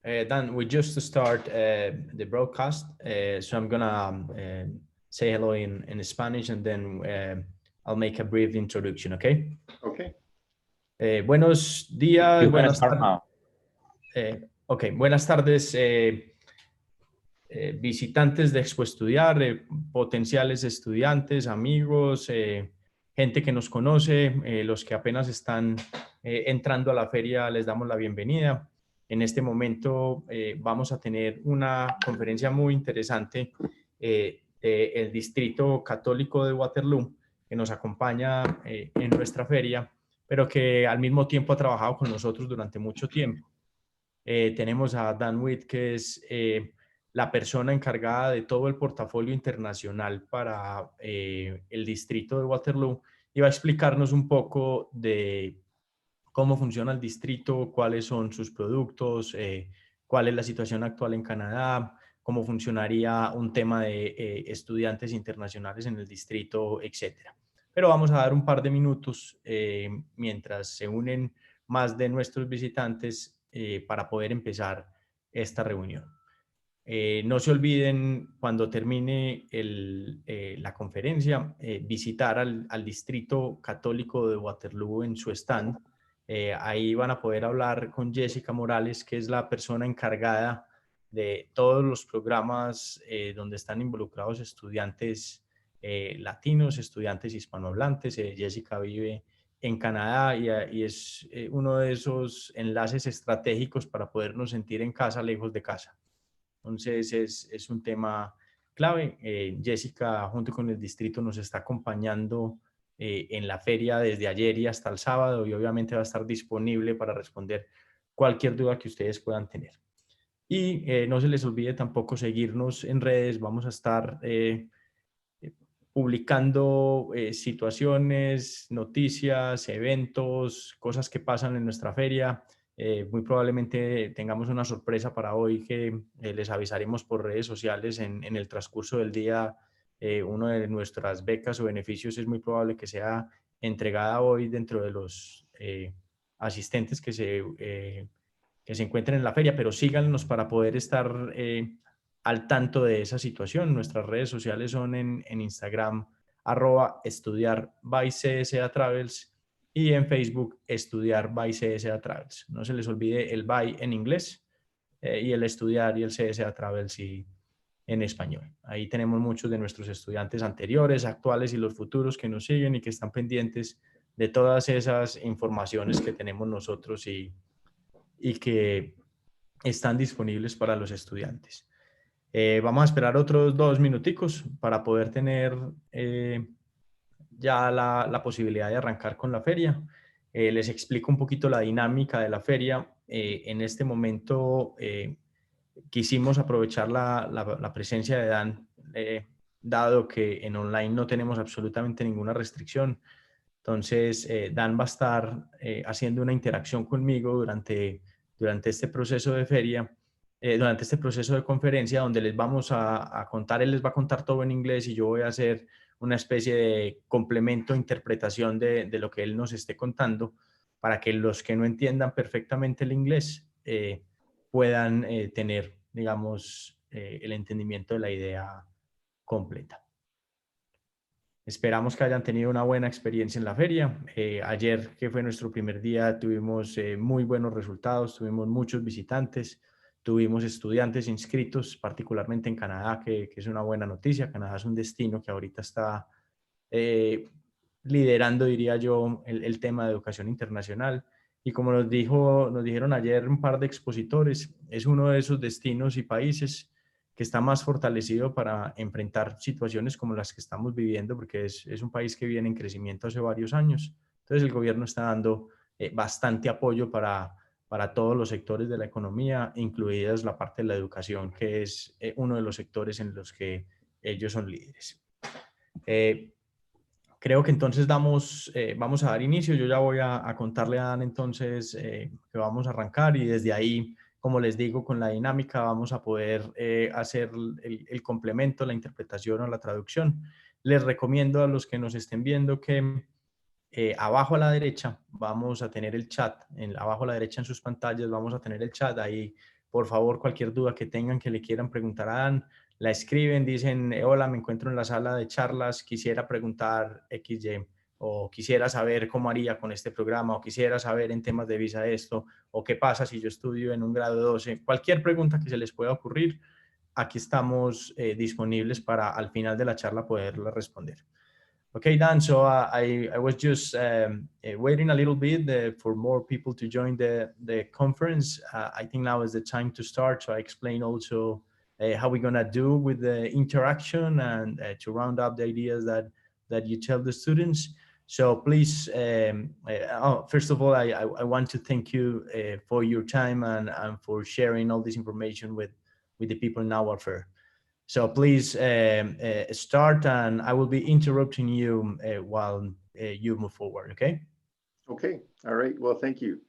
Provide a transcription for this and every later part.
Dan, we just start the broadcast, so I'm gonna say hello in Spanish, and then I'll make a brief introduction, okay? Okay. Buenos días, You can buenas start tardes. now. Ok, buenas tardes, visitantes de Expo Estudiar, potenciales estudiantes, amigos, gente que nos conoce, los que apenas están entrando a la feria, les damos la bienvenida. En este momento vamos a tener una conferencia muy interesante del Distrito Católico de Waterloo, que nos acompaña en nuestra feria, pero que al mismo tiempo ha trabajado con nosotros durante mucho tiempo. Tenemos a Dan Witt, que es la persona encargada de todo el portafolio internacional para el distrito de Waterloo, y va a explicarnos un poco de cómo funciona el distrito, cuáles son sus productos, cuál es la situación actual en Canadá, cómo funcionaría un tema de estudiantes internacionales en el distrito, etcétera. Pero vamos a dar un par de minutos mientras se unen más de nuestros visitantes para poder empezar esta reunión. No se olviden, cuando termine la conferencia, visitar al Distrito Católico de Waterloo en su stand. Ahí van a poder hablar con Jessica Morales, que es la persona encargada de todos los programas donde están involucrados estudiantes latinos, estudiantes hispanohablantes. Jessica vive en Canadá y es uno de esos enlaces estratégicos para podernos sentir en casa, lejos de casa. Entonces es un tema clave. Jessica, junto con el distrito, nos está acompañando en la feria desde ayer y hasta el sábado, y obviamente va a estar disponible para responder cualquier duda que ustedes puedan tener. Y no se les olvide tampoco seguirnos en redes. Vamos a estar publicando situaciones, noticias, eventos, cosas que pasan en nuestra feria. Muy probablemente tengamos una sorpresa para hoy que les avisaremos por redes sociales en el transcurso del día. Una de nuestras becas o beneficios es muy probable que sea entregada hoy dentro de los asistentes que se encuentren en la feria, pero síganos para poder estar al tanto de esa situación. Nuestras redes sociales son en Instagram, @estudiar_by CSA Travels, y en Facebook, estudiar by CSA Travels. No se les olvide el by en inglés y el estudiar y el CSA Travels y en español. Ahí tenemos muchos de nuestros estudiantes anteriores, actuales y los futuros que nos siguen y que están pendientes de todas esas informaciones que tenemos nosotros y que están disponibles para los estudiantes. Vamos a esperar otros 2 minuticos para poder tener ya la posibilidad de arrancar con la feria. Les explico un poquito la dinámica de la feria. En este momento quisimos aprovechar la presencia de Dan, dado que en online no tenemos absolutamente ninguna restricción. Entonces, Dan va a estar haciendo una interacción conmigo durante este proceso de feria, durante este proceso de conferencia, donde les vamos a contar, él les va a contar todo en inglés y yo voy a hacer una especie de complemento, interpretación de lo que él nos esté contando, para que los que no entiendan perfectamente el inglés puedan tener, digamos, el entendimiento de la idea completa. Esperamos que hayan tenido una buena experiencia en la feria. Ayer, que fue nuestro primer día, tuvimos muy buenos resultados, tuvimos muchos visitantes, tuvimos estudiantes inscritos, particularmente en Canadá, que es una buena noticia. Canadá es un destino que ahorita está liderando, diría yo, el tema de educación internacional. Y como nos dijeron ayer un par de expositores, es uno de esos destinos y países que está más fortalecido para enfrentar situaciones como las que estamos viviendo, porque es un país que viene en crecimiento hace varios años. Entonces el gobierno está dando bastante apoyo para todos los sectores de la economía, incluidas la parte de la educación, que es uno de los sectores en los que ellos son líderes. Creo que entonces vamos a dar inicio. Yo ya voy a contarle a Dan entonces que vamos a arrancar, y desde ahí, como les digo, con la dinámica vamos a poder hacer el complemento, la interpretación o la traducción. Les recomiendo a los que nos estén viendo que abajo a la derecha vamos a tener el chat. Abajo a la derecha en sus pantallas vamos a tener el chat. Ahí Por favor, cualquier duda que tengan, que le quieran preguntar a Dan, la escriben, dicen, hola, me encuentro en la sala de charlas, quisiera preguntar XY, o quisiera saber cómo haría con este programa, o quisiera saber en temas de visa esto, o qué pasa si yo estudio en un grado 12. Cualquier pregunta que se les pueda ocurrir, aquí estamos disponibles para al final de la charla poderla responder. Okay, Dan, so I was just waiting a little bit for more people to join the conference. I think now is the time to start. So I explain also how we're going to do with the interaction and to round up the ideas that you tell the students. So please, first of all, I want to thank you for your time and for sharing all this information with the people in our fair. So please start, and I will be interrupting you while you move forward, okay? Okay, all right, well, thank you.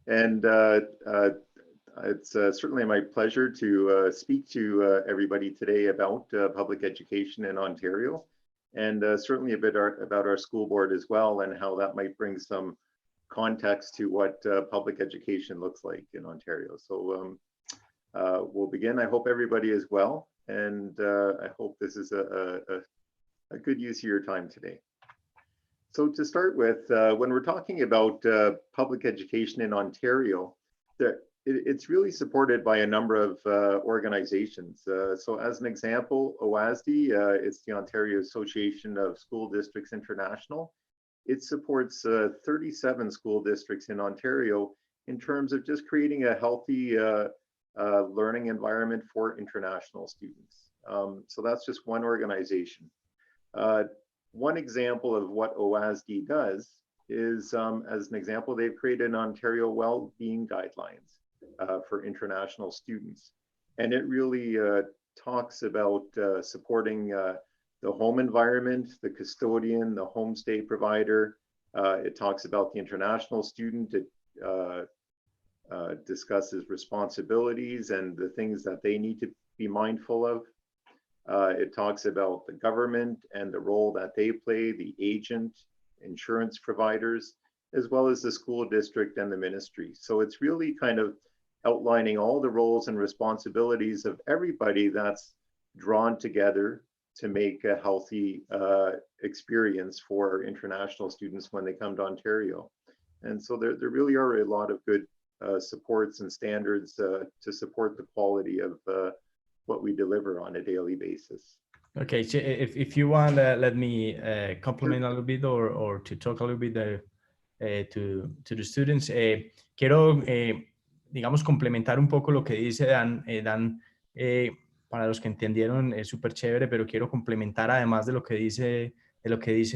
And it's certainly my pleasure to speak to everybody today about public education in Ontario, and certainly a bit about our school board as well, and how that might bring some context to what public education looks like in Ontario. So we'll begin. I hope everybody is well, and I hope this is a good use of your time today. So to start with, when we're talking about public education in Ontario, it's really supported by a number of organizations. So as an example, Wcdsb, it's the Ontario Association of School Districts International. It supports 37 school districts in Ontario in terms of just creating a healthy learning environment for international students. So that's just one organization. One example of what Wcdsb does is, as an example, they've created an Ontario Wellbeing Guidelines for international students. And it really talks about supporting the home environment, the custodian, the homestay provider. It talks about the international student. It discusses responsibilities and the things that they need to be mindful of. It talks about the government and the role that they play, the agent, insurance providers, as well as the school district and the ministry. So it's really kind of outlining all the roles and responsibilities of everybody that's drawn together to make a healthy experience for international students when they come to Ontario. And so there really are a lot of good supports and standards to support the quality of what we deliver on a daily basis. Okay, so if you want, let me compliment a little bit or to talk a little bit to the students. Quiero, digamos, complementar un poco lo que dice Dan. Para los que entendieron, es súper chévere, pero quiero complementar además de lo que dice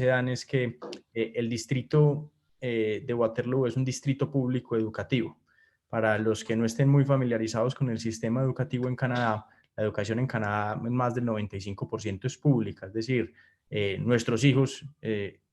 Dan, es que el distrito de Waterloo es un distrito público educativo. Para los que no estén muy familiarizados con el sistema educativo en Canadá, la educación en Canadá en más del 95% es pública, es decir, nuestros hijos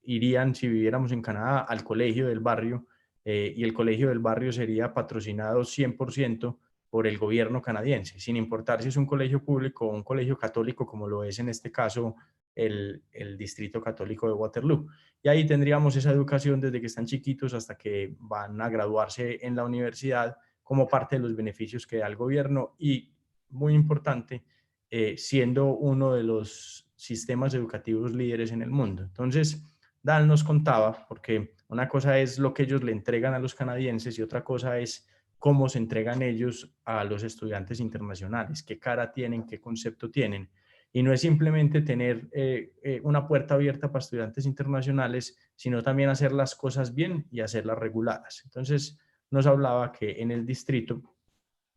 irían, si viviéramos en Canadá, al colegio del barrio y el colegio del barrio sería patrocinado 100% por el gobierno canadiense, sin importar si es un colegio público o un colegio católico, como lo es en este caso el Distrito Católico de Waterloo. Y ahí tendríamos esa educación desde que están chiquitos hasta que van a graduarse en la universidad como parte de los beneficios que da el gobierno y, muy importante, siendo uno de los sistemas educativos líderes en el mundo. Entonces, Dan nos contaba, porque una cosa es lo que ellos le entregan a los canadienses y otra cosa es cómo se entregan ellos a los estudiantes internacionales, qué cara tienen, qué concepto tienen. Y no es simplemente tener una puerta abierta para estudiantes internacionales, sino también hacer las cosas bien y hacerlas reguladas. Entonces, nos hablaba que en el distrito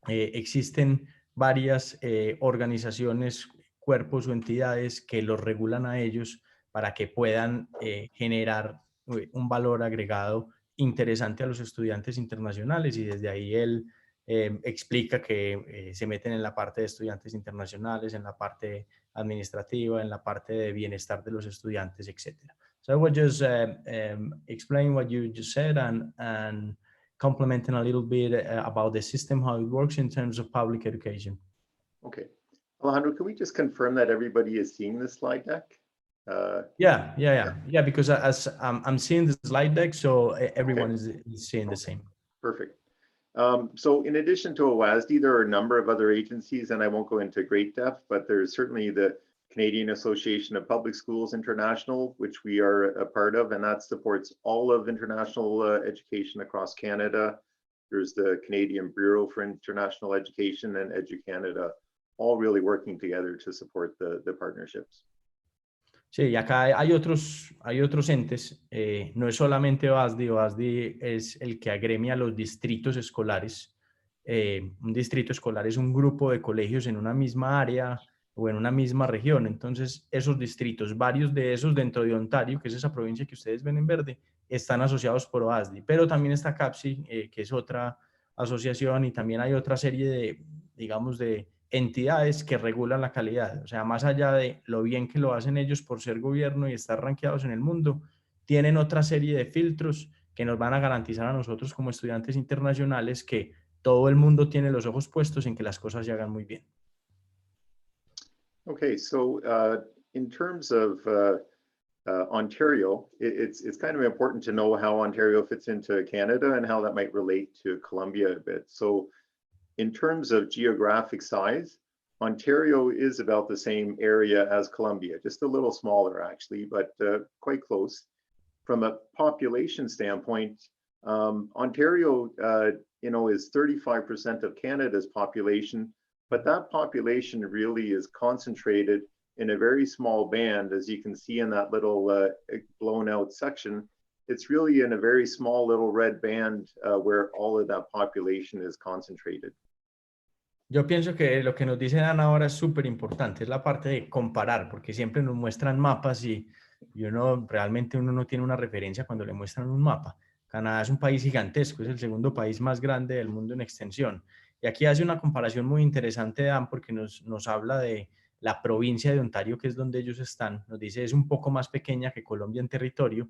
existen varias organizaciones, cuerpos o entidades que los regulan a ellos para que puedan generar un valor agregado interesante a los estudiantes internacionales, y desde ahí él explica que se meten en la parte de estudiantes internacionales, en la parte administrativa, en la parte de bienestar de los estudiantes, etc. So I will just explain what you just said and complementing a little bit about the system, how it works in terms of public education. Okay. Alejandro, can we just confirm that everybody is seeing the slide deck? Yeah, because as I'm seeing the slide deck, so everyone is seeing the same. Perfect. So in addition to Wcdsb, there are a number of other agencies, and I won't go into great depth, but there's certainly the Canadian Association of Public Schools International, which we are a part of, and that supports all of international education across Canada. There's the Canadian Bureau for International Education and EduCanada, all really working together to support the partnerships. Sí, y acá hay otros entes, no es solamente Wcdsb. Wcdsb es el que agremia los distritos escolares. Un distrito escolar es un grupo de colegios en una misma área o en una misma región. Entonces, esos distritos, varios de esos dentro de Ontario, que es esa provincia que ustedes ven en verde, están asociados por Wcdsb. Pero también está CAPSI, que es otra asociación, y también hay otra serie de, digamos, de entidades que regulan la calidad. O sea, más allá de lo bien que lo hacen ellos por ser gobierno y estar rankeados en el mundo, tienen otra serie de filtros que nos van a garantizar a nosotros como estudiantes internacionales que todo el mundo tiene los ojos puestos en que las cosas se hagan muy bien. Okay, so in terms of Ontario, it's kind of important to know how Ontario fits into Canada and how that might relate to Columbia a bit. So in terms of geographic size, Ontario is about the same area as Columbia, just a little smaller actually, but quite close. From a population standpoint, Ontario, is 35% of Canada's population, but that population really is concentrated in a very small band, as you can see in that little blown out section. It's really in a very small little red band where all of that population is concentrated. Yo pienso que lo que nos dice Dan ahora es súper importante, es la parte de comparar, porque siempre nos muestran mapas y realmente uno no tiene una referencia cuando le muestran un mapa. Canadá es un país gigantesco, es el segundo país más grande del mundo en extensión. Y aquí hace una comparación muy interesante, Dan, porque nos habla de la provincia de Ontario, que es donde ellos están. Nos dice es un poco más pequeña que Colombia en territorio,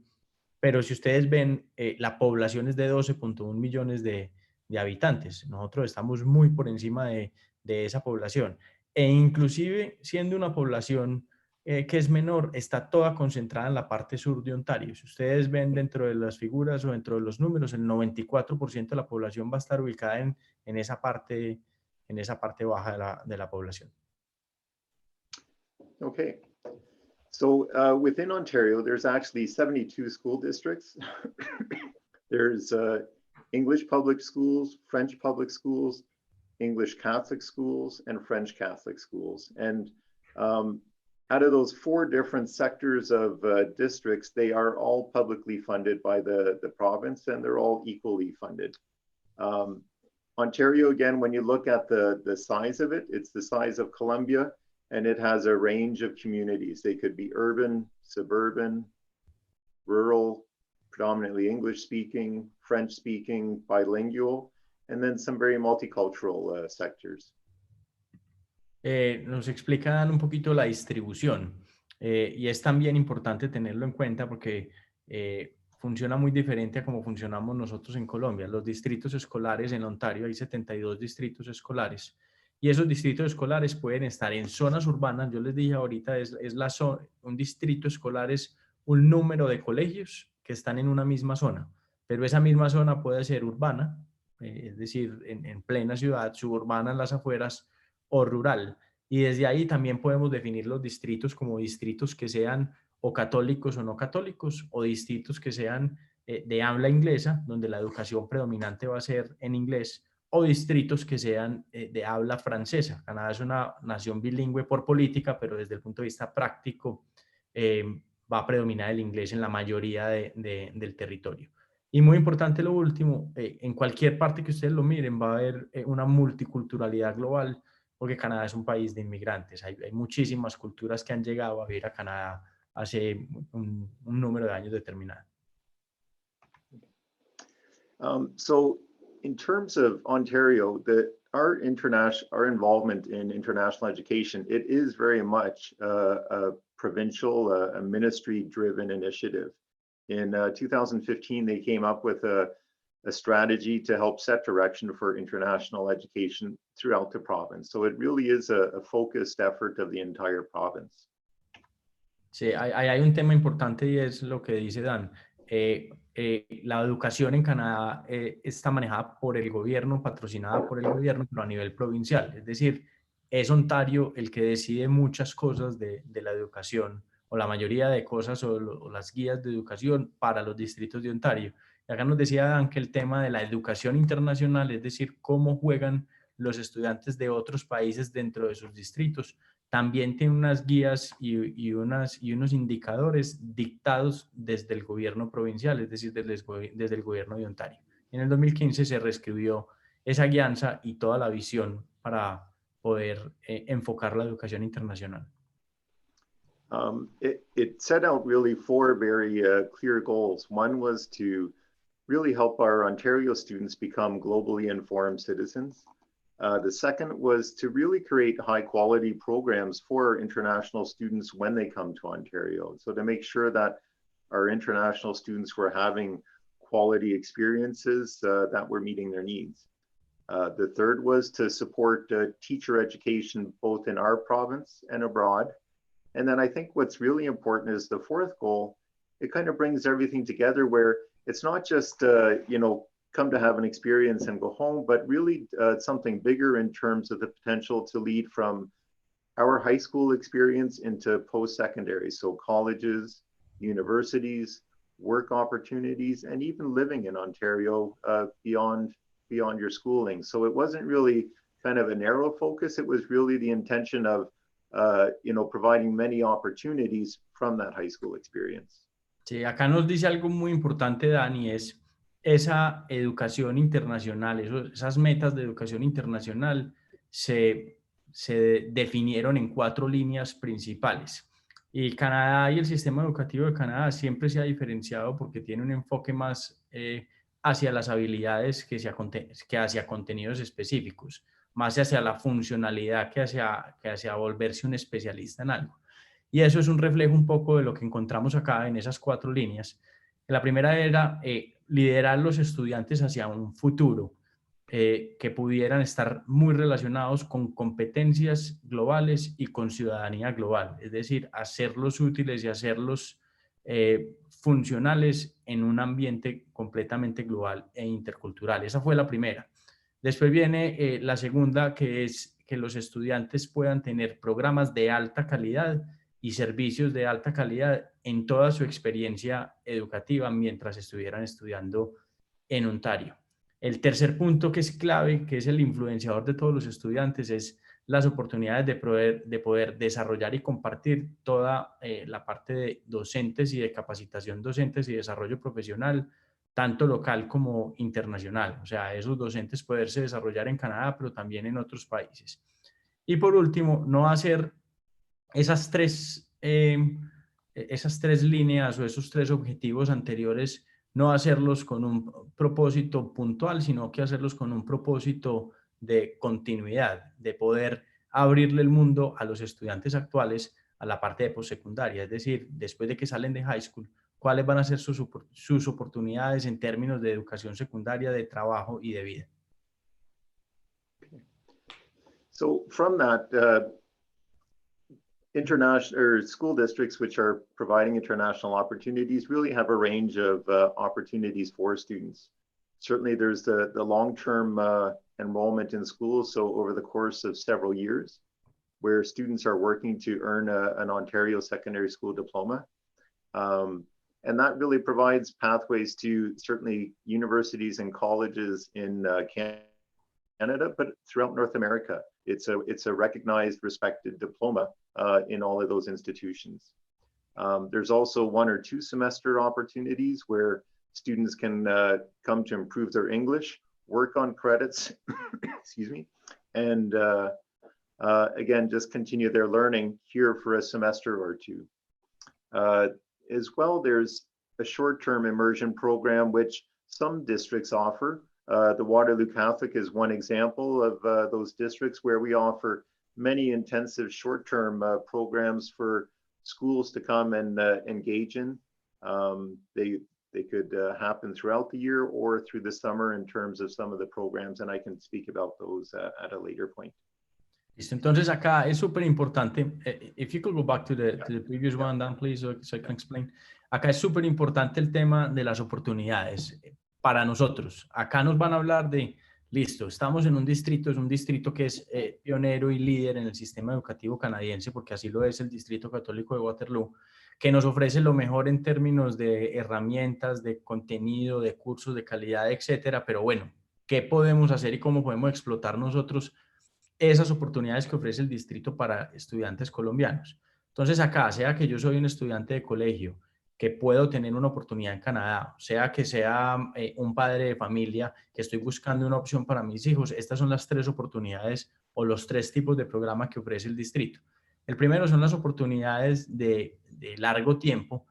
pero si ustedes ven, la población es de 12.1 millones de habitantes. Nosotros estamos muy por encima de esa población. E inclusive siendo una población que es menor, está toda concentrada en la parte sur de Ontario. Si ustedes ven dentro de las figuras o dentro de los números, el 94% de la población va a estar ubicada en esa parte baja de la población. Okay. So within Ontario, there's actually 72 school districts. There's English public schools, French public schools, English Catholic schools, and French Catholic schools. And out of those 4 different sectors of districts, they are all publicly funded by the province, and they're all equally funded. Ontario, again, when you look at the size of it, it's the size of Columbia, and it has a range of communities. They could be urban, suburban, rural, predominantly English-speaking, French-speaking, bilingual, and then some very multicultural sectors. Nos explican un poquito la distribución, y es también importante tenerlo en cuenta porque funciona muy diferente a cómo funcionamos nosotros en Colombia. Los distritos escolares en Ontario, hay 72 distritos escolares, y esos distritos escolares pueden estar en zonas urbanas. Yo les dije ahorita, un distrito escolar es un número de colegios que están en una misma zona, pero esa misma zona puede ser urbana, es decir, en plena ciudad, suburbana en las afueras, o rural. Y desde ahí también podemos definir los distritos como distritos que sean o católicos o no católicos, o distritos que sean de habla inglesa, donde la educación predominante va a ser en inglés, o distritos que sean de habla francesa. Canadá es una nación bilingüe por política, pero desde el punto de vista práctico va a predominar el inglés en la mayoría del territorio. Y muy importante lo último, en cualquier parte que ustedes lo miren va a haber una multiculturalidad global, porque Canadá es un país de inmigrantes. Hay muchísimas culturas que han llegado a vivir a Canadá hace un número de años determinado. So in terms of Ontario, our involvement in international education, it is very much a provincial, a ministry-driven initiative. In 2015, they came up with a strategy to help set direction for international education throughout the province. So it really is a focused effort of the entire province. Sí, hay un tema importante y es lo que dice Dan. la educación en Canadá está manejada por el gobierno, patrocinada por el gobierno, pero a nivel provincial. Es decir, es Ontario el que decide muchas cosas de la educación, o la mayoría de cosas, o las guías de educación para los distritos de Ontario. Y acá nos decía Dan que el tema de la educación internacional, es decir, cómo juegan los estudiantes de otros países dentro de sus distritos, también tiene unas guías y unos indicadores dictados desde el gobierno provincial, es decir, desde el gobierno de Ontario. En el 2015 se reescribió esa guianza y toda la visión para poder enfocar la educación internacional. It set out really four very clear goals. One was to really help our Ontario students become globally informed citizens. The second was to really create high quality programs for international students when they come to Ontario. So to make sure that our international students were having quality experiences that were meeting their needs. The third was to support teacher education both in our province and abroad. And then I think what's really important is the fourth goal. It kind of brings everything together where it's not just, come to have an experience and go home, but really something bigger in terms of the potential to lead from our high school experience into post-secondary. So colleges, universities, work opportunities, and even living in Ontario beyond your schooling. So it wasn't really kind of a narrow focus. It was really the intention of, providing many opportunities from that high school experience. Sí, acá nos dice algo muy importante, Dani, es esa educación internacional, esas metas de educación internacional se definieron en 4 líneas principales. Y Canadá y el sistema educativo de Canadá siempre se ha diferenciado porque tiene un enfoque más hacia las habilidades que hacia contenidos específicos, más hacia la funcionalidad que hacia volverse un especialista en algo. Y eso es un reflejo un poco de lo que encontramos acá en esas 4 líneas. La primera era liderar los estudiantes hacia un futuro que pudieran estar muy relacionados con competencias globales y con ciudadanía global, es decir, hacerlos útiles y hacerlos funcionales en un ambiente completamente global e intercultural. Esa fue la primera. Después viene la segunda, que es que los estudiantes puedan tener programas de alta calidad y servicios de alta calidad en toda su experiencia educativa mientras estuvieran estudiando en Ontario. El tercer punto que es clave, que es el influenciador de todos los estudiantes, es las oportunidades de poder desarrollar y compartir toda la parte de docentes y de capacitación docentes y desarrollo profesional, tanto local como internacional. O sea, esos docentes poderse desarrollar en Canadá, pero también en otros países. Y por último, no hacer esas tres líneas o esos 3 objetivos anteriores, no hacerlos con un propósito puntual, sino que hacerlos con un propósito de continuidad, de poder abrirle el mundo a los estudiantes actuales a la parte de postsecundaria, es decir, después de que salen de high school, cuáles van a ser sus oportunidades en términos de educación secundaria, de trabajo y de vida. So from that, international or school districts which are providing international opportunities really have a range of opportunities for students. Certainly there's the long-term enrollment in schools, so over the course of several years, where students are working to earn an Ontario secondary school diploma. And that really provides pathways to certainly universities and colleges in Canada, but throughout North America. It's a recognized, respected diploma in all of those institutions. There's also 1 or 2 semester opportunities where students can come to improve their English, work on credits, excuse me, and again, just continue their learning here for a semester or 2. As well, there's a short-term immersion program which some districts offer. The Waterloo Catholic is one example of those districts where we offer many intensive short-term programs for schools to come and engage in. They could happen throughout the year or through the summer in terms of some of the programs, and I can speak about those at a later point. Listo, entonces acá es súper importante. If you could go back to the previous one, Dan, please, so I can explain. acá es súper importante el tema de las oportunidades para nosotros. Acá nos van a hablar de, listo, estamos en un distrito, es un distrito que es pionero y líder en el sistema educativo canadiense, porque así lo es el Distrito Católico de Waterloo, que nos ofrece lo mejor en términos de herramientas, de contenido, de cursos de calidad, etcétera. Pero bueno, ¿qué podemos hacer y cómo podemos explotar nosotros esas oportunidades que ofrece el distrito para estudiantes colombianos? Entonces acá, sea que yo soy un estudiante de colegio, que puedo tener una oportunidad en Canadá, sea que sea un padre de familia, que estoy buscando una opción para mis hijos, estas son las tres oportunidades o los tres tipos de programa que ofrece el distrito. El primero son las oportunidades de largo tiempo,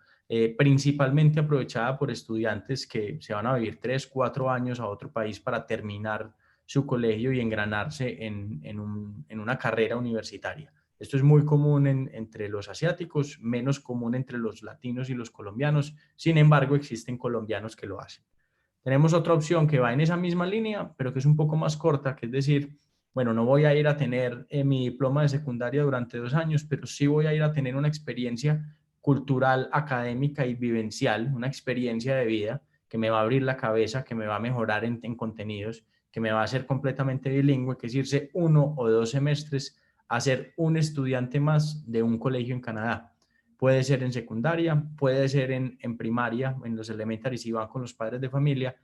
principalmente aprovechada por estudiantes que se van a vivir 3, 4 años a otro país para terminar su colegio y engranarse en una carrera universitaria. Esto es muy común entre los asiáticos, menos común entre los latinos y los colombianos. Sin embargo, existen colombianos que lo hacen. Tenemos otra opción que va en esa misma línea, pero que es un poco más corta, que es decir, bueno, no voy a ir a tener mi diploma de secundaria durante 2 años, pero sí voy a ir a tener una experiencia cultural, académica y vivencial, una experiencia de vida que me va a abrir la cabeza, que me va a mejorar en contenidos, que me va a hacer completamente bilingüe, que es irse 1 o 2 semestres a ser un estudiante más de un colegio en Canadá. Puede ser en secundaria, puede ser en primaria, en los elementary si van con los padres de familia,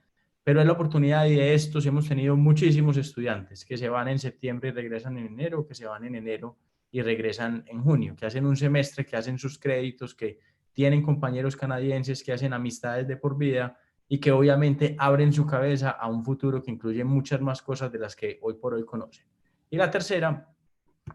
pero es la oportunidad y de estos hemos tenido muchísimos estudiantes que se van en septiembre y regresan en enero, que se van en enero y regresan en junio, que hacen un semestre, que hacen sus créditos, que tienen compañeros canadienses, que hacen amistades de por vida y que obviamente abren su cabeza a un futuro que incluye muchas más cosas de las que hoy por hoy conocen. Y la tercera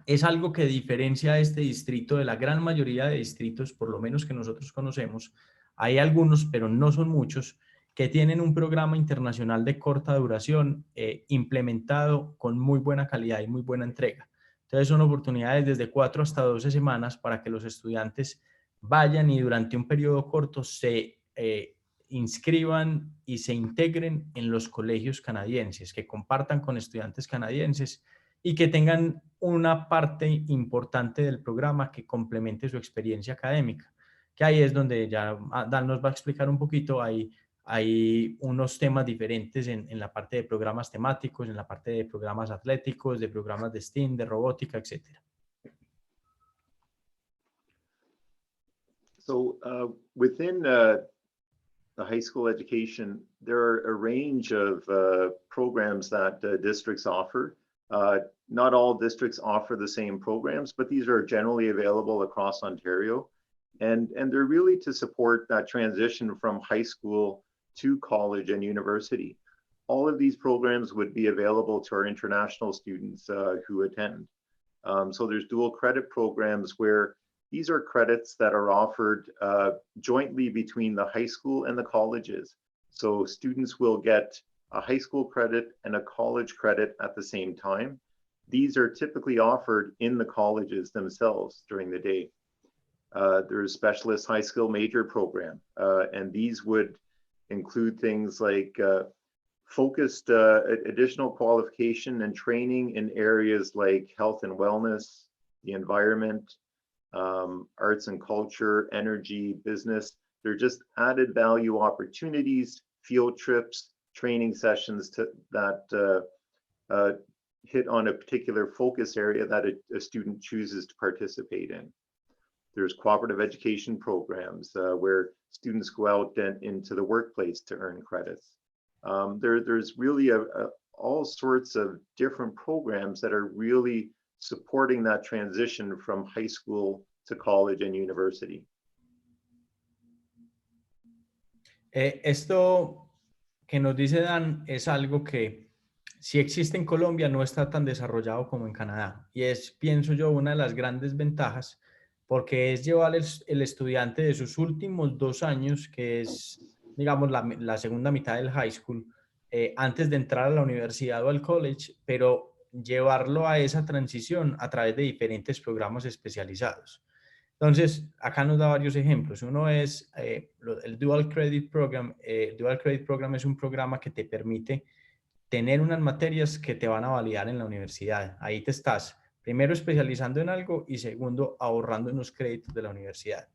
es algo que diferencia a este distrito de la gran mayoría de distritos, por lo menos que nosotros conocemos. Hay algunos, pero no son muchos, que tienen un programa internacional de corta duración implementado con muy buena calidad y muy buena entrega. Entonces son oportunidades desde 4 hasta 12 semanas para que los estudiantes vayan y durante un periodo corto se inscriban y se integren en los colegios canadienses, que compartan con estudiantes canadienses y que tengan una parte importante del programa que complemente su experiencia académica. Que ahí es donde ya Dan nos va a explicar un poquito, hay unos temas diferentes en la parte de programas temáticos, en la parte de programas atléticos, de programas de STEAM, de robótica, etc. So within the high school education, there are a range of programs that districts offer. Not all districts offer the same programs, but these are generally available across Ontario. And they're really to support that transition from high school to college and university. All of these programs would be available to our international students who attend. So there's dual credit programs where these are credits that are offered jointly between the high school and the colleges. So students will get a high school credit and a college credit at the same time. These are typically offered in the colleges themselves during the day. There's specialist high skill major program, and these would include things like focused additional qualification and training in areas like health and wellness, the environment, arts and culture, energy, business. They're just added value opportunities, field trips, training sessions that hit on a particular focus area that a student chooses to participate in. There's cooperative education programs where students go out and into the workplace to earn credits. There's really all sorts of different programs that are really supporting that transition from high school to college and university. Esto que nos dice Dan es algo que si existe en Colombia no está tan desarrollado como en Canadá y es, pienso yo, una de las grandes ventajas porque es llevar el estudiante de sus últimos 2 años, que es, digamos, la segunda mitad del high school, antes de entrar a la universidad o al college, pero llevarlo a esa transición a través de diferentes programas especializados. Entonces, acá nos da varios ejemplos. Uno es el Dual Credit Program. Dual Credit Program es un programa que te permite tener unas materias que te van a validar en la universidad. Ahí te estás, primero, especializando en algo y segundo, ahorrando unos créditos de la universidad.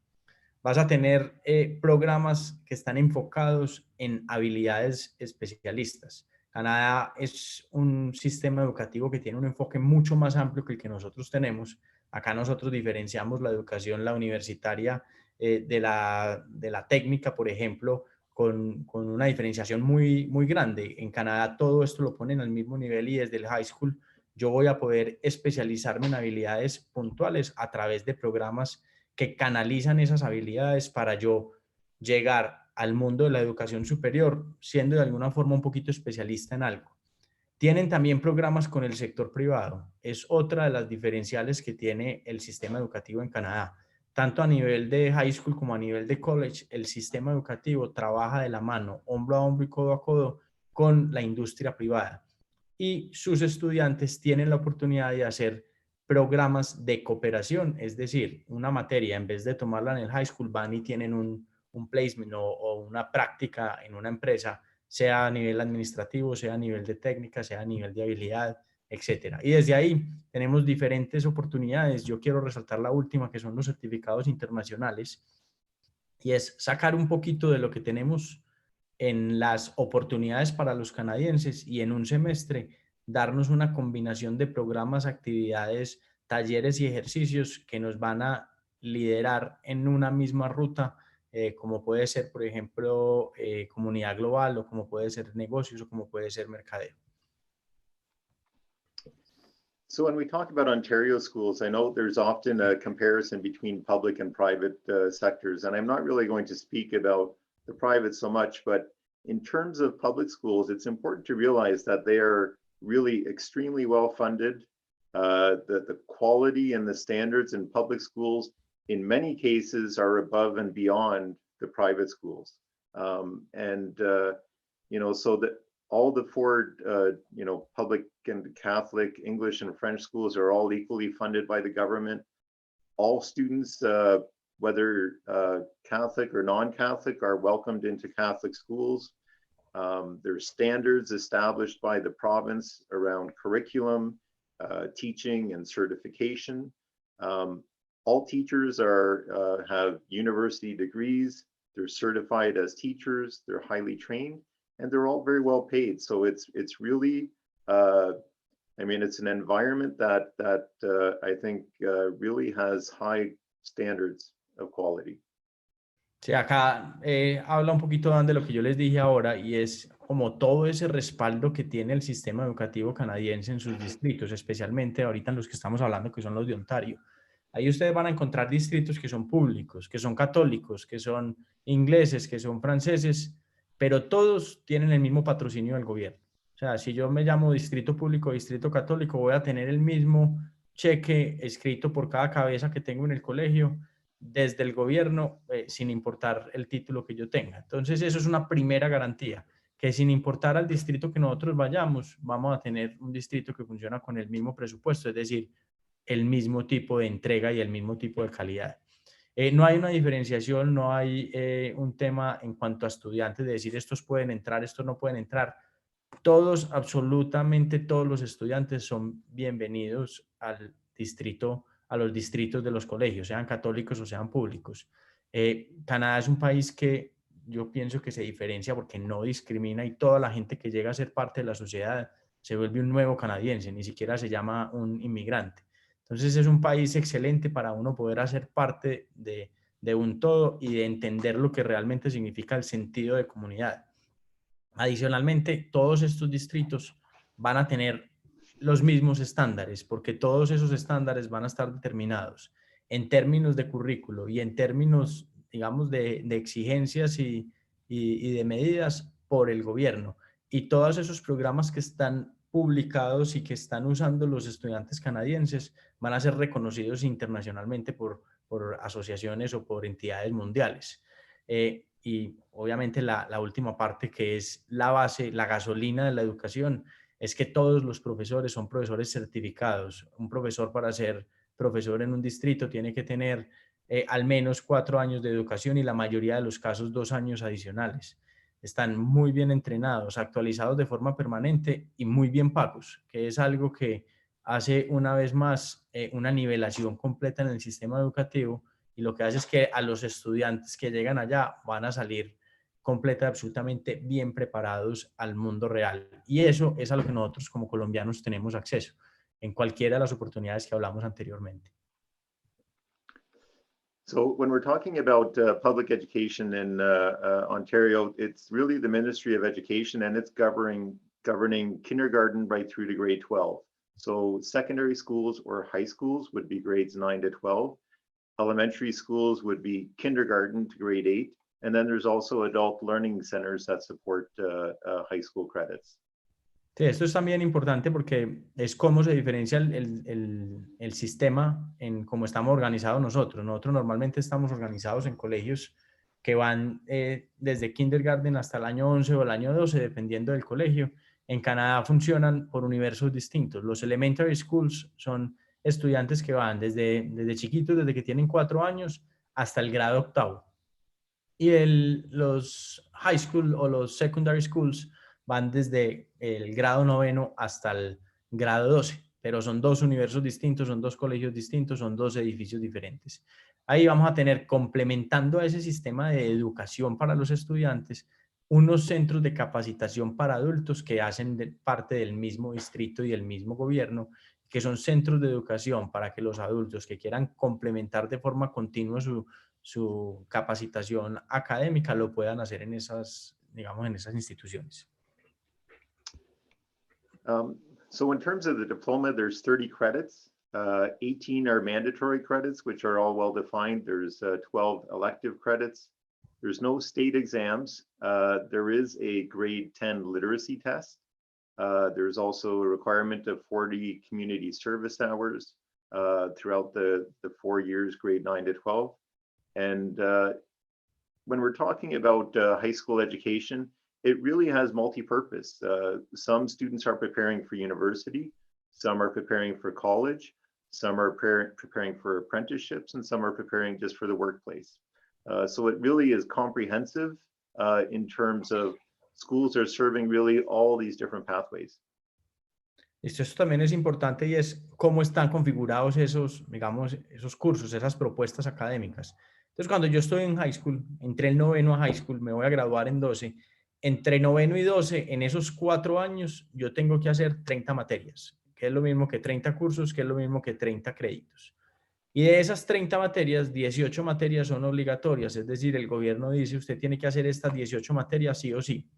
vas a tener programas que están enfocados en habilidades especialistas. Canadá es un sistema educativo que tiene un enfoque mucho más amplio que el que nosotros tenemos. Acá nosotros diferenciamos la educación, la universitaria, de la técnica, por ejemplo, con una diferenciación muy grande. En Canadá todo esto lo ponen al mismo nivel y desde el high school yo voy a poder especializarme en habilidades puntuales a través de programas que canalizan esas habilidades para yo llegar al mundo de la educación superior siendo de alguna forma un poquito especialista en algo. Tienen también programas con el sector privado. Es otra de las diferenciales que tiene el sistema educativo en Canadá. Tanto a nivel de high school como a nivel de college, el sistema educativo trabaja de la mano, hombro a hombro y codo a codo, con la industria privada. Y sus estudiantes tienen la oportunidad de hacer programas de cooperación, es decir, una materia, en vez de tomarla en el high school, van y tienen un placement o una práctica en una empresa, sea a nivel administrativo, sea a nivel de técnica, sea a nivel de habilidad, etcétera. Y desde ahí tenemos diferentes oportunidades. Yo quiero resaltar la última, que son los certificados internacionales, y es sacar un poquito de lo que tenemos en las oportunidades para los canadienses y en un semestre darnos una combinación de programas, actividades, talleres y ejercicios que nos van a liderar en una misma ruta, como puede ser, por ejemplo, comunidad global, o como puede ser negocios, o como puede ser mercadeo. So when we talk about Ontario schools, I know there's often a comparison between public and private sectors, and I'm not really going to speak about the private so much, but in terms of public schools, it's important to realize that they are really extremely well funded. The quality and the standards in public schools, in many cases, are above and beyond the private schools. So that all the four, public and Catholic, English and French schools are all equally funded by the government. All students, whether Catholic or non-Catholic, are welcomed into Catholic schools. There's standards established by the province around curriculum, teaching and certification. All teachers have university degrees. They're certified as teachers. They're highly trained, and they're all very well paid. So it's really, it's an environment that I think really has high standards of quality. Sí, acá habla un poquito de lo que yo les dije ahora, y es como todo ese respaldo que tiene el sistema educativo canadiense en sus distritos, especialmente ahorita en los que estamos hablando, que son los de Ontario. Ahí ustedes van a encontrar distritos que son públicos, que son católicos, que son ingleses, que son franceses, pero todos tienen el mismo patrocinio del gobierno. O sea, si yo me llamo distrito público o distrito católico, voy a tener el mismo cheque escrito por cada cabeza que tengo en el colegio, desde el gobierno, sin importar el título que yo tenga. Entonces, eso es una primera garantía, que sin importar al distrito que nosotros vayamos, vamos a tener un distrito que funciona con el mismo presupuesto, es decir, el mismo tipo de entrega y el mismo tipo de calidad. No hay una diferenciación, no hay un tema en cuanto a estudiantes de decir estos pueden entrar, estos no pueden entrar. Todos, absolutamente todos los estudiantes son bienvenidos al distrito, a los distritos de los colegios, sean católicos o sean públicos. Canadá es un país que yo pienso que se diferencia porque no discrimina, y toda la gente que llega a ser parte de la sociedad se vuelve un nuevo canadiense, ni siquiera se llama un inmigrante. Entonces es un país excelente para uno poder hacer parte de un todo y de entender lo que realmente significa el sentido de comunidad. Adicionalmente, todos estos distritos van a tener los mismos estándares, porque todos esos estándares van a estar determinados en términos de currículo y en términos, digamos, de exigencias y de medidas por el gobierno. Y todos esos programas que están publicados y que están usando los estudiantes canadienses van a ser reconocidos internacionalmente por asociaciones o por entidades mundiales. Y obviamente la última parte, que es la base, la gasolina de la educación, es que todos los profesores son profesores certificados. Un profesor, para ser profesor en un distrito, tiene que tener al menos 4 años de educación, y la mayoría de los casos 2 años adicionales. Están muy bien entrenados, actualizados de forma permanente y muy bien pagos, que es algo que hace una vez más una nivelación completa en el sistema educativo, y y lo que hace es que a los estudiantes que llegan allá van a salir completa y absolutamente bien preparados al mundo real. Y eso es a lo que nosotros como colombianos tenemos acceso en cualquiera de las oportunidades que hablamos anteriormente. So when we're talking about public education in Ontario, it's really the Ministry of Education, and it's governing kindergarten right through to grade 12. So secondary schools or high schools would be grades 9 to 12. Elementary schools would be kindergarten to grade 8. And then there's also adult learning centers that support high school credits. Sí, esto es también importante porque es cómo se diferencia el sistema en cómo estamos organizados nosotros. Nosotros normalmente estamos organizados en colegios que van desde kindergarten hasta el año 11 o el año 12, dependiendo del colegio. En Canadá funcionan por universos distintos. Los elementary schools son estudiantes que van desde chiquitos, desde que tienen 4 años, hasta el grado octavo. Y los high school o los secondary schools van desde el grado 9 hasta el grado 12, pero son 2 universos distintos, son 2 colegios distintos, son 2 edificios diferentes. Ahí vamos a tener, complementando a ese sistema de educación para los estudiantes, unos centros de capacitación para adultos que hacen parte del mismo distrito y del mismo gobierno, que son centros de educación para que los adultos que quieran complementar de forma continua su capacitación académica lo puedan hacer en esas, digamos, en esas instituciones. So in terms of the diploma, there's 30 credits. 18 are mandatory credits, which are all well defined. There's 12 elective credits. There's no state exams. There is a grade 10 literacy test. There's also a requirement of 40 community service hours throughout the 4 years, grade 9 to 12. And when we're talking about high school education, it really has multi-purpose. Some students are preparing for university, some are preparing for college, some are preparing for apprenticeships, and some are preparing just for the workplace. So it really is comprehensive in terms of schools are serving really all these different pathways. Esto también es importante y es cómo están configurados esos, digamos, esos cursos, esas propuestas académicas. Entonces, cuando yo estoy en high school, entré el noveno a high school, me voy a graduar en 12, entre noveno y 12, en esos 4 años, yo tengo que hacer 30 materias, que es lo mismo que 30 cursos, que es lo mismo que 30 créditos. Y de esas 30 materias, 18 materias son obligatorias, es decir, el gobierno dice, usted tiene que hacer estas 18 materias sí o sí.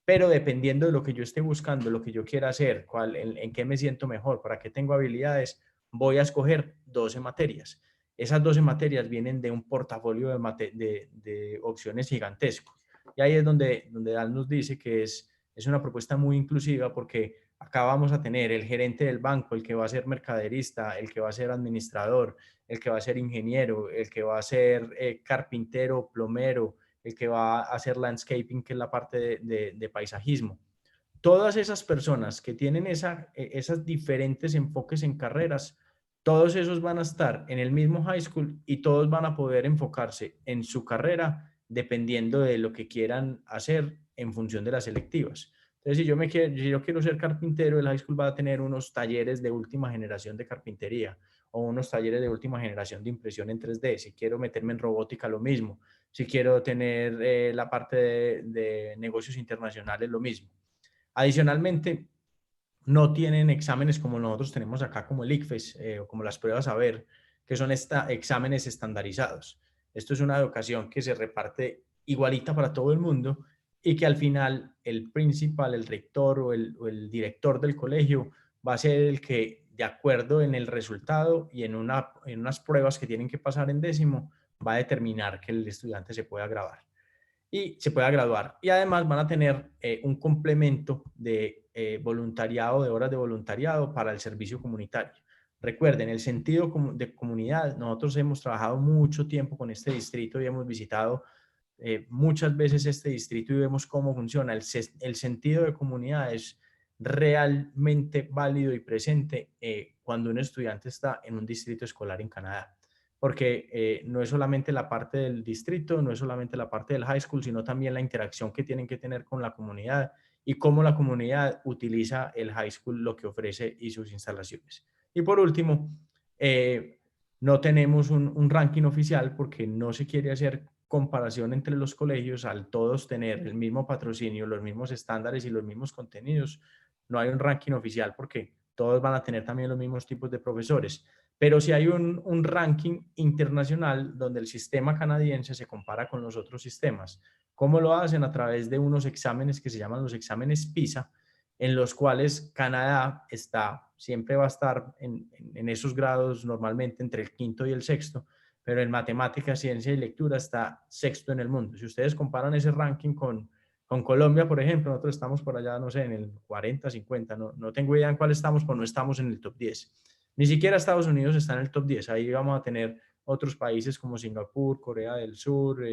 Pero dependiendo de lo que yo esté buscando, lo que yo quiera hacer, en qué me siento mejor, para qué tengo habilidades, voy a escoger 12 materias. Esas 12 materias vienen de un portafolio de opciones gigantesco. Y ahí es donde Dan nos dice que es una propuesta muy inclusiva porque acá vamos a tener el gerente del banco, el que va a ser mercaderista, el que va a ser administrador, el que va a ser ingeniero, el que va a ser carpintero, plomero, el que va a hacer landscaping, que es la parte de paisajismo. Todas esas personas que tienen esas diferentes enfoques en carreras, todos esos van a estar en el mismo high school y todos van a poder enfocarse en su carrera dependiendo de lo que quieran hacer en función de las selectivas. Entonces, si yo quiero ser carpintero, el high school va a tener unos talleres de última generación de carpintería o unos talleres de última generación de impresión en 3D. Si quiero meterme en robótica, lo mismo. Si quiero tener la parte de negocios internacionales, lo mismo. Adicionalmente, no tienen exámenes como nosotros tenemos acá, como el ICFES o como las pruebas saber, que son exámenes estandarizados. Esto es una educación que se reparte igualita para todo el mundo y que al final el principal, el rector o el director del colegio va a ser el que, de acuerdo en el resultado y en unas pruebas que tienen que pasar en décimo, va a determinar que el estudiante se pueda graduar. Y además van a tener un complemento de voluntariado, de horas de voluntariado para el servicio comunitario. Recuerden, el sentido de comunidad, nosotros hemos trabajado mucho tiempo con este distrito y hemos visitado muchas veces este distrito y vemos cómo funciona. El sentido de comunidad es realmente válido y presente cuando un estudiante está en un distrito escolar en Canadá. Porque no es solamente la parte del distrito, no es solamente la parte del high school, sino también la interacción que tienen que tener con la comunidad y cómo la comunidad utiliza el high school, lo que ofrece y sus instalaciones. Y por último, no tenemos un ranking oficial porque no se quiere hacer comparación entre los colegios al todos tener el mismo patrocinio, los mismos estándares y los mismos contenidos. No hay un ranking oficial porque todos van a tener también los mismos tipos de profesores. Pero sí hay un ranking internacional donde el sistema canadiense se compara con los otros sistemas. ¿Cómo lo hacen? A través de unos exámenes que se llaman los exámenes PISA, en los cuales Canadá siempre va a estar en esos grados normalmente entre el quinto y el sexto, pero en matemáticas, ciencia y lectura está sexto en el mundo. Si ustedes comparan ese ranking con Colombia, por ejemplo, nosotros estamos por allá, no sé, en el 40, 50, no tengo idea en cuál estamos, pero no estamos en el top 10. Ni siquiera Estados Unidos está en el top 10. Ahí vamos a tener otros países como Singapur, Corea del Sur,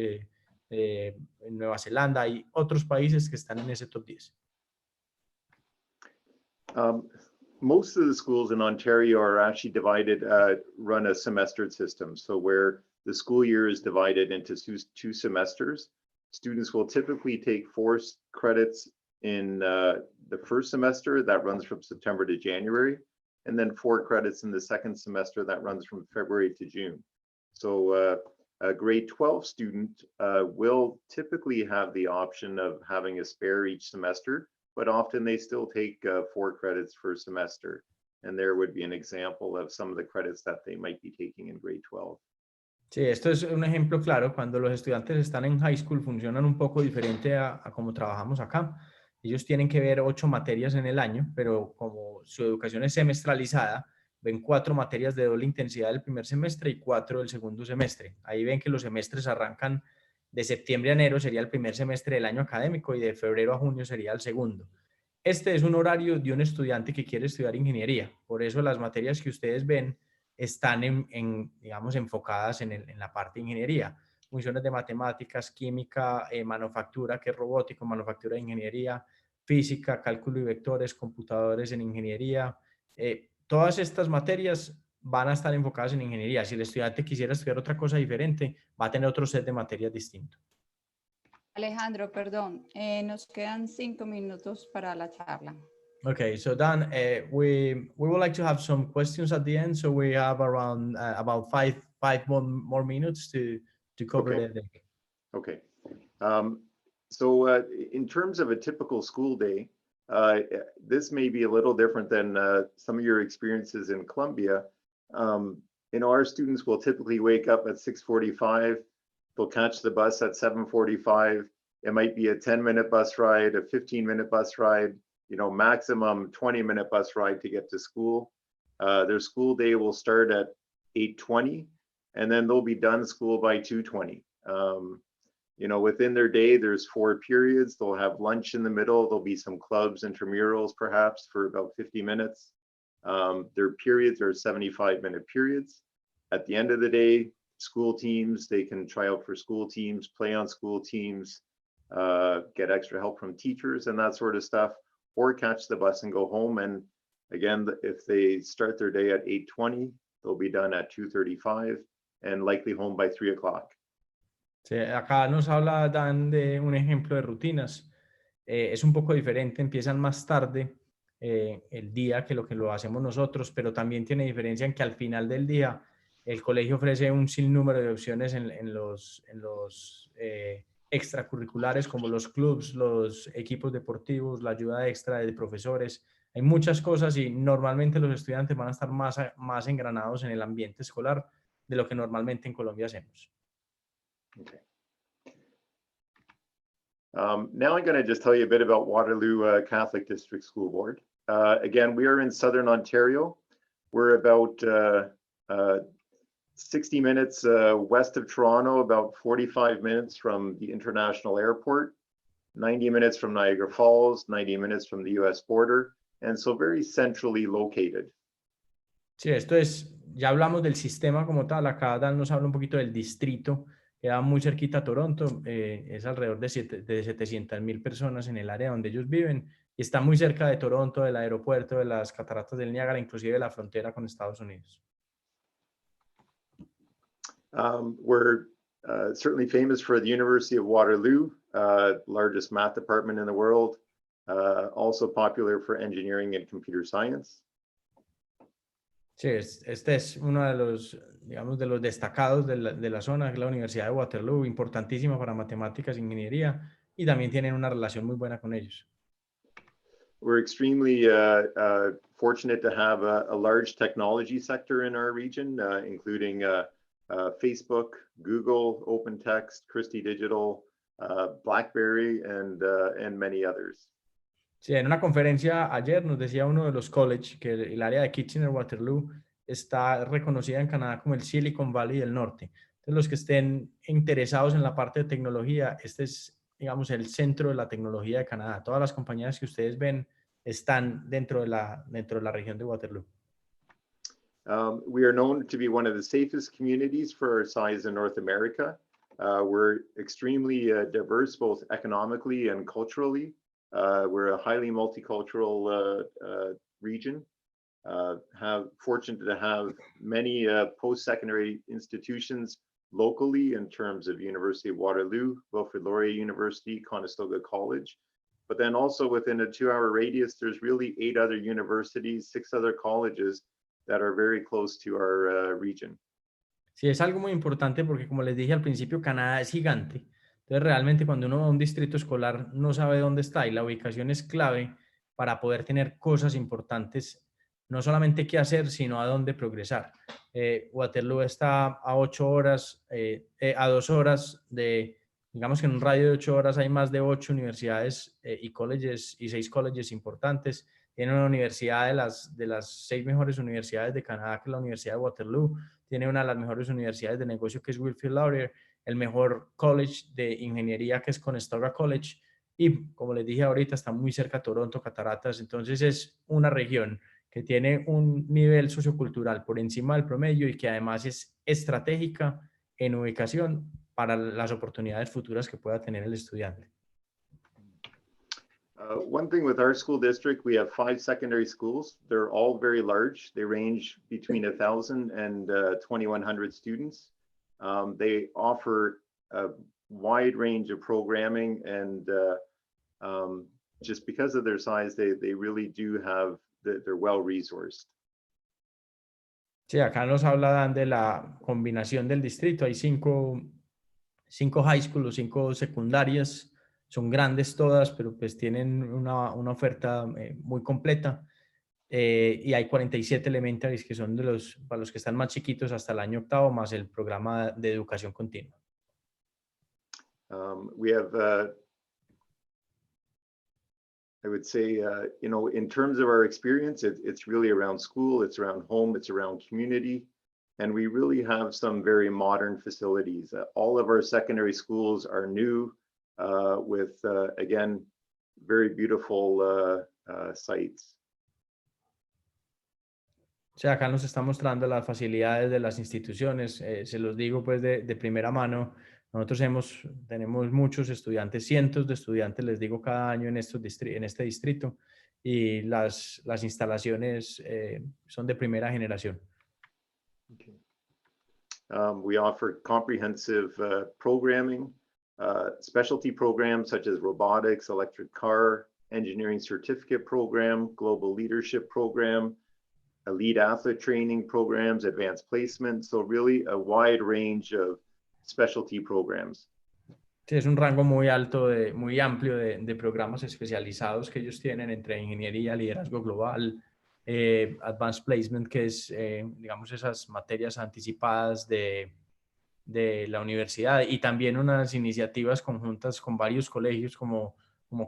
Nueva Zelanda y otros países que están en ese top 10. Most of the schools in Ontario are actually divided, run a semestered system. So where the school year is divided into two semesters, students will typically take 4 credits in the first semester that runs from September to January, and then 4 credits in the second semester that runs from February to June. So a grade 12 student will typically have the option of having a spare each semester, but often they still take 4 credits per semester. And there would be an example of some of the credits that they might be taking in grade 12. Sí, esto es un ejemplo claro. Cuando los estudiantes están en high school funcionan un poco diferente a como trabajamos acá. Ellos tienen que ver 8 materias en el año, pero como su educación es semestralizada, ven 4 materias de doble intensidad del primer semestre y 4 del segundo semestre. Ahí ven que los semestres arrancan de septiembre a enero, sería el primer semestre del año académico, y de febrero a junio sería el segundo. Este es un horario de un estudiante que quiere estudiar ingeniería. Por eso las materias que ustedes ven están digamos, enfocadas en la parte de ingeniería. Funciones de matemáticas, química, manufactura, que es robótico, manufactura de ingeniería, física, cálculo y vectores, computadores en ingeniería. Todas estas materias van a estar enfocadas en ingeniería. Si el estudiante quisiera estudiar otra cosa diferente, va a tener otro set de materias distinto. Alejandro, perdón, nos quedan 5 minutos para la charla. Okay, so Dan, we would like to have some questions at the end, so we have around about five more minutes to cover Okay. the deck. Okay. So in terms of a typical school day, this may be a little different than some of your experiences in Colombia. Our students will typically wake up at 6:45. They'll catch the bus at 7:45. It might be a 10-minute bus ride, a 15-minute bus ride, maximum 20-minute bus ride to get to school. Their school day will start at 8:20, and then they'll be done school by 2:20. Within their day, there's 4 periods. They'll have lunch in the middle. There'll be some clubs, intramurals, perhaps, for about 50 minutes. Their periods are 75-minute periods. At the end of the day, school teams, they can try out for school teams, play on school teams, get extra help from teachers and that sort of stuff, or catch the bus and go home. And again, if they start their day at 8:20, they'll be done at 2:35 and likely home by 3 o'clock. Sí, acá nos habla Dan de un ejemplo de rutinas. Es un poco diferente, empiezan más tarde el día que lo hacemos nosotros, pero también tiene diferencia en que al final del día el colegio ofrece un sinnúmero de opciones en los extracurriculares, como los clubs, los equipos deportivos, la ayuda extra de profesores. Hay muchas cosas y normalmente los estudiantes van a estar más engranados en el ambiente escolar de lo que normalmente en Colombia hacemos. Okay. Now I'm going to just tell you a bit about Waterloo Catholic District School Board. Again, we are in Southern Ontario. We're about 60 minutes west of Toronto, about 45 minutes from the international airport, 90 minutes from Niagara Falls, 90 minutes from the US border, and so very centrally located. Sí, ya hablamos del sistema como tal. Acá Dan nos habla un poquito del distrito. Queda muy cerquita a Toronto, es alrededor de 700,000 personas en el área donde ellos viven, y está muy cerca de Toronto, del aeropuerto, de las cataratas del Niágara, inclusive de la frontera con Estados Unidos. We're certainly famous for the University of Waterloo, largest math department in the world, also popular for engineering and computer science. Sí, este es uno de los, digamos, de los destacados de la zona, que es la Universidad de Waterloo, importantísima para matemáticas e ingeniería, y también tienen una relación muy buena con ellos. We're extremely fortunate to have a large technology sector in our region, including Facebook, Google, OpenText, Christie Digital, BlackBerry, and many others. Sí, en una conferencia ayer nos decía uno de los college que el área de Kitchener-Waterloo está reconocida en Canadá como el Silicon Valley del Norte. Entonces, los que estén interesados en la parte de tecnología, este es, digamos, el centro de la tecnología de Canadá. Todas las compañías que ustedes ven están dentro de la región de Waterloo. We are known to be one of the safest communities for our size in North America. We're extremely diverse, both economically and culturally. We're a highly multicultural region. Fortunate to have many post-secondary institutions locally in terms of University of Waterloo, Wilfrid Laurier University, Conestoga College. But then also within a 2-hour radius, there's really 8 other universities, 6 other colleges that are very close to our region. Sí, es algo muy importante porque, como les dije al principio, Canadá es gigante. Entonces, realmente cuando uno va a un distrito escolar no sabe dónde está, y la ubicación es clave para poder tener cosas importantes, no solamente qué hacer, sino a dónde progresar. Waterloo está a 8 horas, a 2 horas de, digamos que en un radio de 8 horas hay más de 8 universidades y colleges y 6 colleges importantes. Tiene una universidad de las 6 mejores universidades de Canadá, que es la Universidad de Waterloo. Tiene una de las mejores universidades de negocio, que es Wilfrid Laurier, el mejor college de ingeniería, que es Conestoga College, y como les dije ahorita, está muy cerca de Toronto, Cataratas. Entonces es una región que tiene un nivel sociocultural por encima del promedio y que además es estratégica en ubicación para las oportunidades futuras que pueda tener el estudiante. One thing with our school district, we have 5 secondary schools. They're all very large. They range between 1,000 and 2,100 students. They offer a wide range of programming, and just because of their size, they really do have, they're well resourced. Sí, acá nos hablan de la combinación del distrito. Hay 5 high schools, 5 secundarias. Son grandes todas, pero pues tienen una oferta muy completa. Y hay 47 elementaries, que son para los que están más chiquitos hasta el año 8º, más el programa de educación continua. We have, I would say, you know, in terms of our experience, it's really around school, it's around home, it's around community. And we really have some very modern facilities. All of our secondary schools are new with, again, very beautiful sites. O sea, acá nos está mostrando las facilidades de las instituciones. Se los digo pues de primera mano. Nosotros tenemos muchos estudiantes, cientos de estudiantes, les digo, cada año en este distrito, y las instalaciones son de primera generación. Okay. We offer comprehensive programming, specialty programs such as robotics, electric car, engineering certificate program, global leadership program, elite athlete training programs, advanced placement. So really a wide range of specialty programs. Sí, es un rango muy alto, muy amplio de programas especializados que ellos tienen, entre ingeniería, liderazgo global, advanced placement, que es, digamos, esas materias anticipadas de la universidad, y también unas iniciativas conjuntas con varios colegios como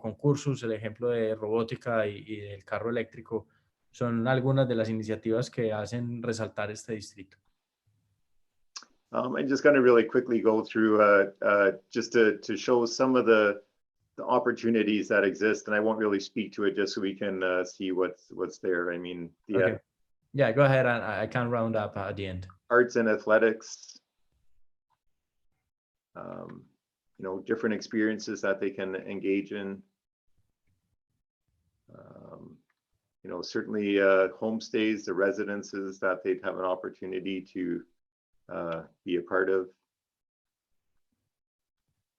concursos. El ejemplo de robótica y del carro eléctrico son algunas de las iniciativas que hacen resaltar este distrito. I'm just going to really quickly go through just to show some of the opportunities that exist, and I won't really speak to it just so we can see what's there. I mean, Okay. Yeah, go ahead, and I can round up at the end. Arts and athletics, you know, different experiences that they can engage in. You know, certainly homestays, the residences that they'd have an opportunity to be a part of.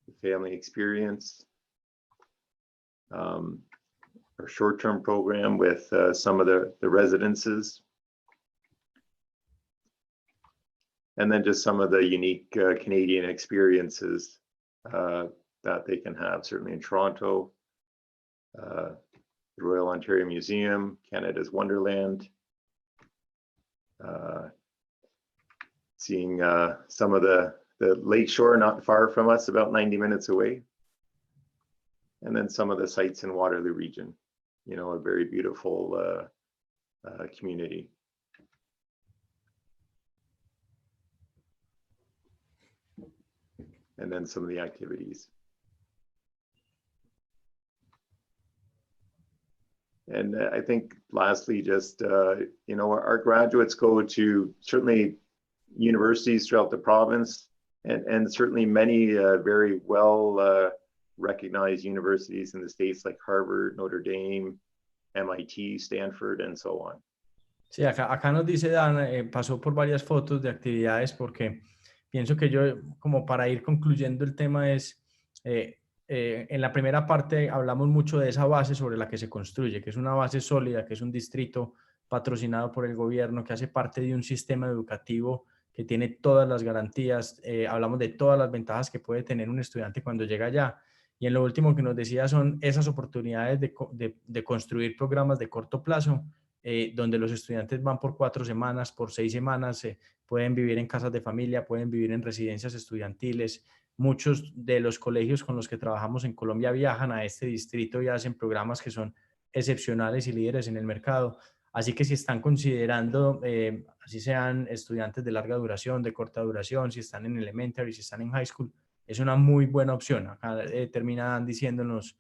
The family experience. Our short-term program with some of the residences. and then just some of the unique Canadian experiences that they can have, certainly in Toronto, the Royal Ontario Museum, Canada's Wonderland, seeing some of the lakeshore not far from us, about 90 minutes away, and then some of the sites in Waterloo region, you know, a very beautiful community. And then some of the activities. And I think lastly, just, you know, our graduates go to certainly universities throughout the province, and certainly many very well recognized universities in the States like Harvard, Notre Dame, MIT, Stanford, and so on. Sí, acá nos dice Dan, pasó por varias fotos de actividades porque pienso que yo, como para ir concluyendo el tema es, en la primera parte hablamos mucho de esa base sobre la que se construye, que es una base sólida, que es un distrito patrocinado por el gobierno, que hace parte de un sistema educativo que tiene todas las garantías, hablamos de todas las ventajas que puede tener un estudiante cuando llega allá. Y en lo último que nos decía son esas oportunidades de construir programas de corto plazo, donde los estudiantes van por 4 semanas, por 6 semanas, pueden vivir en casas de familia, pueden vivir en residencias estudiantiles. Muchos de los colegios con los que trabajamos en Colombia viajan a este distrito y hacen programas que son excepcionales y líderes en el mercado. Así que si están considerando, así sean estudiantes de larga duración, de corta duración, si están en elementary, si están en high school, es una muy buena opción. Acá terminan diciéndonos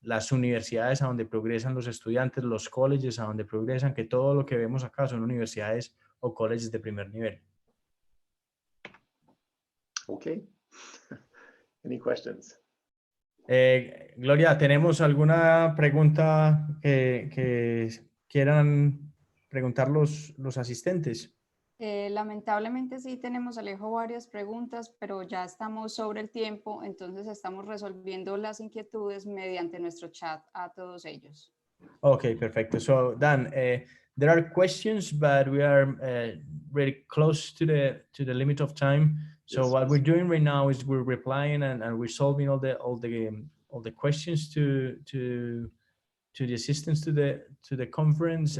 las universidades a donde progresan los estudiantes, los colleges a donde progresan, que todo lo que vemos acá son universidades o colleges de primer nivel. Okay. Any questions? Gloria, ¿tenemos alguna pregunta que quieran preguntar los asistentes? Lamentablemente sí tenemos, Alejo, varias preguntas, pero ya estamos sobre el tiempo, entonces estamos resolviendo las inquietudes mediante nuestro chat a todos ellos. Okay, perfecto. So Dan, there are questions, but we are very close to the limit of time. So Yes, what yes. we're doing right now is we're replying and we're solving all the questions to the assistants to the conference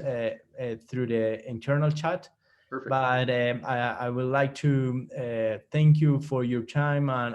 through the internal chat. Perfect. But I would like to thank you for your time and